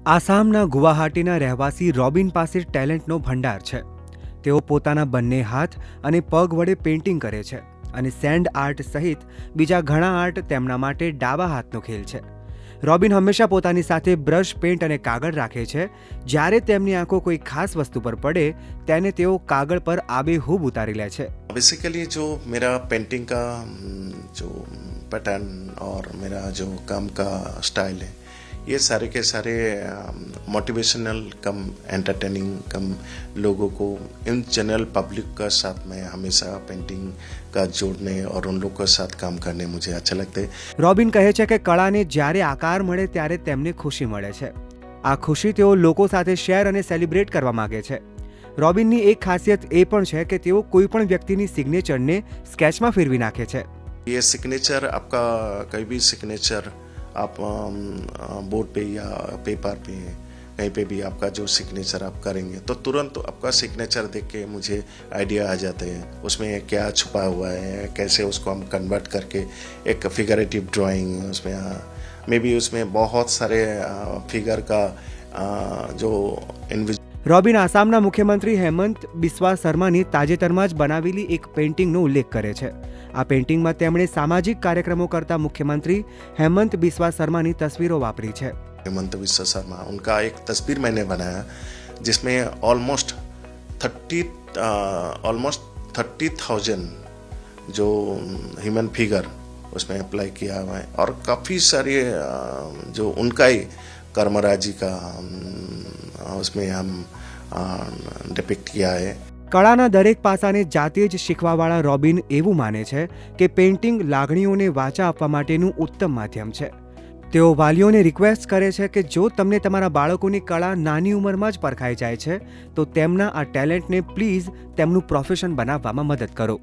આસામના ગુવાહાટીના રહેવાસી રોબિન પાસે ટેલેન્ટનો ભંડાર છે. તેઓ પોતાના બંને હાથ અને પગ વડે પેઇન્ટિંગ કરે છે અને સેન્ડ આર્ટ સહિત બીજા ઘણા આર્ટ તેમના માટે ડાબા હાથનો ખેલ છે. રોબિન હંમેશા પોતાની સાથે બ્રશ, પેઇન્ટ અને કાગળ રાખે છે. જ્યારે તેમની આંખો કોઈ ખાસ વસ્તુ પર પડે તેને તેઓ કાગળ પર આબેહૂબ ઉતારી લે છે. बेसिकली जो मेरा पेंटिंग का जो पैटर्न और मेरा जो काम का स्टाइल है, ये सारे के सारे मोटिवेशनल कम एंटरटेनिंग कम लोगों को इन जनरल पब्लिक का साथ में हमेशा पेंटिंग का जोड़ने और उन लोग के साथ काम करने मुझे अच्छा लगता है. રોબિન કહે છે કે કળાને જ્યારે આકાર મળે ત્યારે તેમને ખુશી મળે છે. આ ખુશી તેઓ લોકો સાથે શેર અને સેલિબ્રેટ કરવા માંગે છે. રોબિનની એક ખાસિયત એ પણ છે કે તેઓ કોઈ પણ વ્યક્તિની સિગ્નેચરને સ્કેચમાં ફેરવી નાખે છે. ये सिग्नेचर आपका कोई भी सिग्नेचर आप बोर्ड पे या पेपर पे कहीं पे भी आपका जो सिग्नेचर आप करेंगे तो तुरंत आपका सिग्नेचर देख के मुझे आइडिया आ जाते हैं उसमें क्या छुपा हुआ है, कैसे उसको हम कन्वर्ट करके एक फिगरेटिव ड्राइंग उसमें मे बी उसमें बहुत सारे फिगर का जो રોબિન આસામના મુખ્યમંત્રી હેમંત બિસ્વા શર્માની તાજેતરમાં જ બનાવેલી એક પેઇન્ટિંગનો ઉલ્લેખ કરે છે. આ પેઇન્ટિંગમાં તેમણે સામાજિક કાર્યક્રમો કરતા મુખ્યમંત્રી હેમંત બિસ્વા શર્માની તસવીરો વાપરી છે. हेमंत विश्व शर्मा उनका एक तस्वीर मैंने बनाया जिसमें ऑलमोस्ट 30,000 जो ह्यूमन फिगर उसमें अप्लाई किया हुआ है और काफ़ी सारे जो उनका ही कर्मराजी का उसमें हम डिपिक्ट किया है. કળાના દરેક પાસાને જાતે જ શીખવાવાળા રોબિન એવું માને છે કે પેઇન્ટિંગ લાગણીઓને વાચા આપવા માટેનું ઉત્તમ માધ્યમ છે. તેઓ વાલીઓને રિક્વેસ્ટ કરે છે કે જો તમને તમારા બાળકોની કળા નાની ઉંમરમાં જ પરખાઈ જાય છે તો તેમના આ ટેલેન્ટને પ્લીઝ તેમનું પ્રોફેશન બનાવવામાં મદદ કરો.